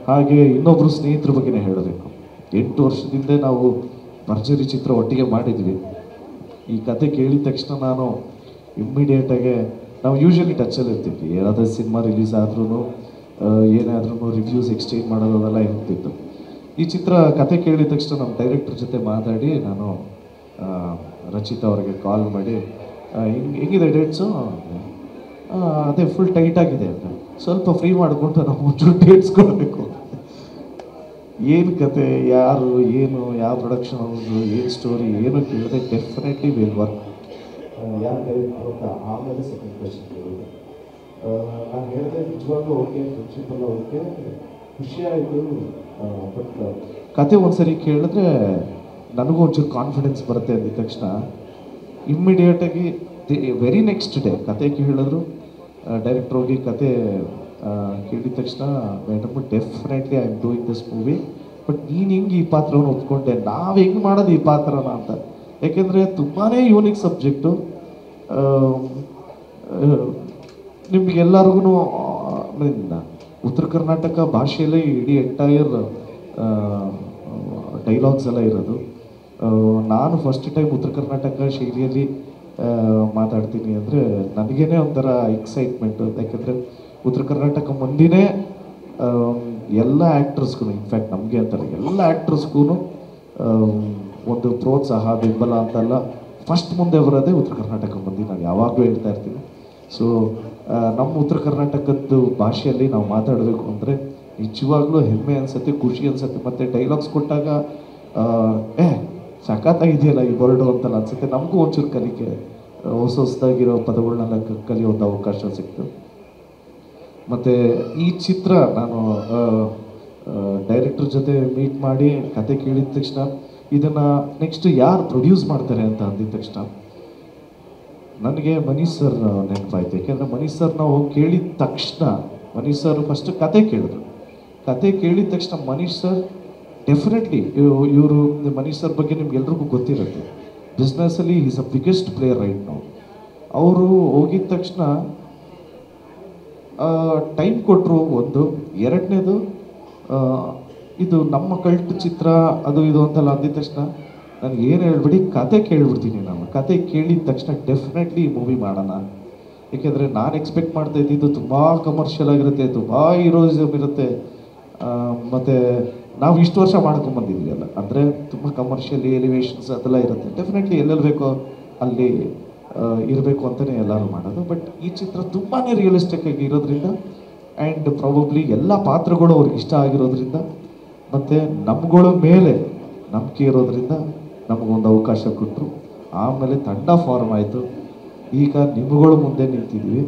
ಹಾಗೆ ಇನ್ನೊಬ್ಬರು ಸ್ನೇಹಿತರ ಬಗ್ಗೆನೇ ಹೇಳಬೇಕು. 8 ವರ್ಷದಿಂದ ನಾವು ಭರ್ಜರಿ ಚಿತ್ರ ಒಟ್ಟಿಗೆ ಮಾಡಿದ್ವಿ. ಈ ಕತೆ ಕೇಳಿದ ತಕ್ಷಣ ನಾನು ಇಮ್ಮಿಡಿಯೇಟಾಗೆ ನಾವು ಯೂಶ್ವಲಿ ಟಚಲ್ಲಿ ಇರ್ತಿದ್ವಿ. ಏನಾದರೂ ಸಿನಿಮಾ ರಿಲೀಸ್ ಆದ್ರೂ ಏನಾದ್ರೂ ರಿವ್ಯೂಸ್ ಎಕ್ಸ್ಚೇಂಜ್ ಮಾಡೋದೆಲ್ಲ ಇರ್ತಿತ್ತು. ಈ ಚಿತ್ರ ಕತೆ ಕೇಳಿದ ತಕ್ಷಣ ನಮ್ಮ ಡೈರೆಕ್ಟರ್ ಜೊತೆ ಮಾತಾಡಿ ನಾನು ರಚಿತಾ ಅವ್ರಿಗೆ ಕಾಲ್ ಮಾಡಿ ಹೆಂಗಿದೆ ಡೇಟ್ಸು, ಅದೇ ಫುಲ್ ಟೈಟ್ ಆಗಿದೆ ಅಂದರೆ ಸ್ವಲ್ಪ ಫ್ರೀ ಮಾಡಿಕೊಂಡು ನಾವು ಒಂಚೂರು ಡೇಟ್ಸ್ ಕೊಡಬೇಕು. ಏನು ಕತೆ, ಯಾರು, ಏನು, ಯಾವ ಪ್ರೊಡಕ್ಷನ್ ಹೌದು, ಏನು ಸ್ಟೋರಿ, ಏನು ಕೇಳಿದೆ ಡೆಫಿನೆಟ್ಲಿ ವಿಲ್ ವರ್ಕ್. ಯಾರು ಡೈರೆಕ್ಟರ್ ಅಂತ ಆಮೇಲೆ ಸೆಕೆಂಡ್ ಕ್ವೆಶ್ಚನ್ ಕೇಳಿದೆ. ನಾನು ಹೇಳಿದೆ ನಿಜವಾಗ್ಲೂ ಓಕೆ, ಫ್ರೆಂಡ್ಶಿಪ್ ಎಲ್ಲ ಓಕೆ, ಖುಷಿ ಆಯಿತು. ಬಟ್ ಕತೆ ಒಂದ್ಸರಿ ಕೇಳಿದ್ರೆ ನನಗೂ ಒಂಚೂರು ಕಾನ್ಫಿಡೆನ್ಸ್ ಬರುತ್ತೆ ಅಂದಿದ ತಕ್ಷಣ ಇಮ್ಮಿಡಿಯೇಟಾಗಿ ವೆರಿ ನೆಕ್ಸ್ಟ್ ಡೇ ಕತೆ ಕೇಳಿದ್ರು. ಡೈರೆಕ್ಟ್ರ್ ಹೋಗಿ ಕತೆ ಕೇಳಿದ ತಕ್ಷಣ madam definitely I am doing this movie, but ನೀನು ಹೆಂಗೆ ಈ ಪಾತ್ರವನ್ನು ಒಪ್ಕೊಂಡೆ, ನಾವು ಹೆಂಗೆ ಮಾಡೋದು ಈ ಪಾತ್ರನ ಅಂತ. ಯಾಕೆಂದರೆ ತುಂಬಾ ಯೂನಿಕ್ ಸಬ್ಜೆಕ್ಟು. ನಿಮಗೆಲ್ಲರಿಗೂ ಉತ್ತರ ಕರ್ನಾಟಕ ಭಾಷೆಯಲ್ಲೇ ಇಡೀ ಎಂಟೈರ್ ಡೈಲಾಗ್ಸ್ ಎಲ್ಲ ಇರೋದು. ನಾನು ಫಸ್ಟ್ ಟೈಮ್ ಉತ್ತರ ಕರ್ನಾಟಕ ಶೈಲಿಯಲ್ಲಿ ಮಾತಾಡ್ತೀನಿ ಅಂದರೆ ನನಗೇನೆ ಒಂಥರ ಎಕ್ಸೈಟ್ಮೆಂಟು. ಯಾಕೆಂದರೆ ಉತ್ತರ ಕರ್ನಾಟಕ ಮಂದಿನೇ ಎಲ್ಲ ಆ್ಯಕ್ಟರ್ಸ್ಗೂ, ಇನ್ಫ್ಯಾಕ್ಟ್ ನಮಗೆ ಅಂತಾರೆ ಎಲ್ಲ ಆ್ಯಕ್ಟರ್ಸ್ಗೂ ಒಂದು ಪ್ರೋತ್ಸಾಹ, ಬೆಂಬಲ ಅಂತೆಲ್ಲ ಫಸ್ಟ್ ಮುಂದೆ ಬರೋದೇ ಉತ್ತರ ಕರ್ನಾಟಕ ಮಂದಿ. ನಾನು ಯಾವಾಗಲೂ ಹೇಳ್ತಾ ಇರ್ತೀನಿ. ಸೊ ನಮ್ಮ ಉತ್ತರ ಕರ್ನಾಟಕದ್ದು ಭಾಷೆಯಲ್ಲಿ ನಾವು ಮಾತಾಡಬೇಕು ಅಂದರೆ ನಿಜವಾಗ್ಲೂ ಹೆಮ್ಮೆ ಅನಿಸುತ್ತೆ, ಖುಷಿ ಅನಿಸುತ್ತೆ. ಮತ್ತು ಡೈಲಾಗ್ಸ್ ಕೊಟ್ಟಾಗ ಸಖತ್ತಾಗಿದೆಯಲ್ಲ ಈ ವರ್ಡು ಅಂತಲ್ಲ ಅನಿಸುತ್ತೆ. ನಮಗೂ ಒಂಚೂರು ಕಲಿಕೆ, ಹೊಸದಾಗಿರೋ ಪದಗಳನ್ನೆಲ್ಲ ಕಲಿಯೋ ಒಂದು ಅವಕಾಶ ಸಿಕ್ತು. ಮತ್ತು ಈ ಚಿತ್ರ ನಾನು ಡೈರೆಕ್ಟರ್ ಜೊತೆ ಮೀಟ್ ಮಾಡಿ ಕತೆ ಕೇಳಿದ ತಕ್ಷಣ ಇದನ್ನು ನೆಕ್ಸ್ಟ್ ಯಾರು ಪ್ರೊಡ್ಯೂಸ್ ಮಾಡ್ತಾರೆ ಅಂತ ಅಂದಿದ ತಕ್ಷಣ ನನಗೆ ಮನೀಶ್ ಸರ್ ನೆನಪಾಯ್ತು. ಯಾಕೆಂದರೆ ಮನೀಶ್ ಸರ್ ನಾವು ಕೇಳಿದ ತಕ್ಷಣ ಮನೀಶ್ ಸರ್ ಫಸ್ಟ್ ಕತೆ ಕೇಳಿದ್ರು. ಕತೆ ಕೇಳಿದ ತಕ್ಷಣ ಮನೀಶ್ ಸರ್ ಡೆಫಿನೆಟ್ಲಿ ಇವರು ಮನೀಶ್ ಸರ್ ಬಗ್ಗೆ ನಿಮ್ಗೆಲ್ರಿಗೂ ಗೊತ್ತಿರುತ್ತೆ. ಬಿಸ್ನೆಸ್ಸಲ್ಲಿ is a biggest player right ನಾವು. ಅವರು ಹೋಗಿದ ತಕ್ಷಣ ಟೈಮ್ ಕೊಟ್ಟರು. ಒಂದು ಎರಡನೇದು ಇದು ನಮ್ಮ ಕಲ್ಟ್ ಚಿತ್ರ ಅದು ಇದು ಅಂತೆಲ್ಲ ಅಂದಿದ ತಕ್ಷಣ ನನಗೆ ಏನು ಹೇಳ್ಬಿಡಿ, ಕತೆ ಕೇಳ್ಬಿಡ್ತೀನಿ. ನಾನು ಕತೆ ಕೇಳಿದ ತಕ್ಷಣ ಡೆಫಿನೆಟ್ಲಿ ಈ ಮೂವಿ ಮಾಡೋಣ. ಏಕೆಂದರೆ ನಾನು ಎಕ್ಸ್ಪೆಕ್ಟ್ ಮಾಡ್ತಾ ಇದ್ದಿದ್ದು ತುಂಬ ಕಮರ್ಷಿಯಲ್ ಆಗಿರುತ್ತೆ, ತುಂಬ ಹೀರೋಯಿಸಮ್ ಇರುತ್ತೆ. ಮತ್ತು ನಾವು ಇಷ್ಟು ವರ್ಷ ಮಾಡ್ಕೊಂಬಂದಿದ್ವಿ ಅಲ್ಲ, ಅಂದರೆ ತುಂಬ ಕಮರ್ಷಿಯಲಿ ಎಲಿವೇಶನ್ಸ್ ಅದೆಲ್ಲ ಇರುತ್ತೆ. ಡೆಫಿನೆಟ್ಲಿ ಎಲ್ಲೆಲ್ಲಿ ಬೇಕೋ ಅಲ್ಲಿ ಇರಬೇಕು ಅಂತಲೇ ಎಲ್ಲರೂ ಮಾಡೋದು. ಬಟ್ ಈ ಚಿತ್ರ ತುಂಬಾ ರಿಯಲಿಸ್ಟಿಕ್ ಆಗಿ ಇರೋದ್ರಿಂದ ಆ್ಯಂಡ್ ಪ್ರಾಬಬ್ಲಿ ಎಲ್ಲ ಪಾತ್ರಗಳು ಅವ್ರಿಗೆ ಇಷ್ಟ ಆಗಿರೋದ್ರಿಂದ ಮತ್ತು ನಮ್ಗಳ ಮೇಲೆ ನಂಬಿಕೆ ಇರೋದ್ರಿಂದ ನಮಗೊಂದು ಅವಕಾಶ ಕೊಟ್ಟರು. ಆಮೇಲೆ ತಂಡ ಫಾರ್ಮ್ ಆಯಿತು. ಈಗ ನಿಮ್ಗಳ ಮುಂದೆ ನಿಂತಿದ್ವಿ.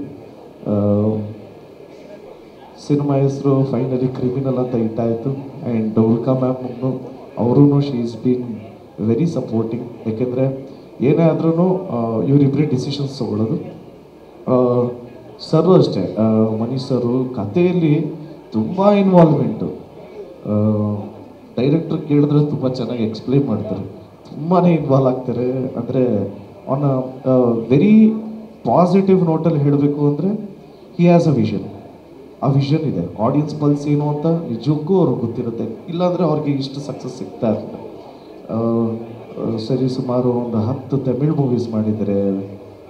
ಸಿನಿಮಾ ಹೆಸರು ಫೈನಲಿ ಕ್ರಿಮಿನಲ್ ಅಂತ ಇಟ್ಟಾಯಿತು. ಆ್ಯಂಡ್ ಉಲ್ಕಾ ಮ್ಯಾಮ್ ಅವರೂ she is been very supporting. ಯಾಕೆಂದರೆ ಏನೇ ಆದ್ರೂ ಇವರಿಬ್ಬರೇ ಡಿಸಿಷನ್ಸ್ ತೊಗೊಳ್ಳೋದು. ಸರು ಅಷ್ಟೇ, ಮನೀಶ್ ಸರು ಕಥೆಯಲ್ಲಿ ತುಂಬ ಇನ್ವಾಲ್ವ್ಮೆಂಟು. ಡೈರೆಕ್ಟ್ರ್ ಕೇಳಿದ್ರೆ ತುಂಬ ಚೆನ್ನಾಗಿ ಎಕ್ಸ್ಪ್ಲೇನ್ ಮಾಡ್ತಾರೆ, ತುಂಬಾ ಇನ್ವಾಲ್ವ್ ಆಗ್ತಾರೆ. ಅಂದರೆ ಆನ್ ಅ ವೆರಿ ಪಾಸಿಟಿವ್ ನೋಟಲ್ಲಿ ಹೇಳಬೇಕು ಅಂದರೆ ಹಿ ಹ್ಯಾಸ್ ಅ ವಿಷನ್. ಆ ವಿಷನ್ ಇದೆ. ಆಡಿಯನ್ಸ್ ಪಲ್ಸ್ ಏನು ಅಂತ ನಿಜಕ್ಕೂ ಅವ್ರಿಗೆ ಗೊತ್ತಿರುತ್ತೆ, ಇಲ್ಲಾಂದರೆ ಅವ್ರಿಗೆ ಇಷ್ಟು ಸಕ್ಸಸ್ ಸಿಗ್ತಾ ಇರುತ್ತೆ. ಸರಿ ಸುಮಾರು ಒಂದು 10 ತಮಿಳ್ ಮೂವೀಸ್ ಮಾಡಿದ್ದಾರೆ,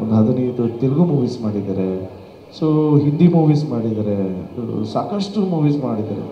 ಒಂದು 15 ತೆಲುಗು ಮೂವೀಸ್ ಮಾಡಿದ್ದಾರೆ, ಸೊ ಹಿಂದಿ ಮೂವೀಸ್ ಮಾಡಿದ್ದಾರೆ, ಸಾಕಷ್ಟು ಮೂವೀಸ್ ಮಾಡಿದ್ದಾರೆ.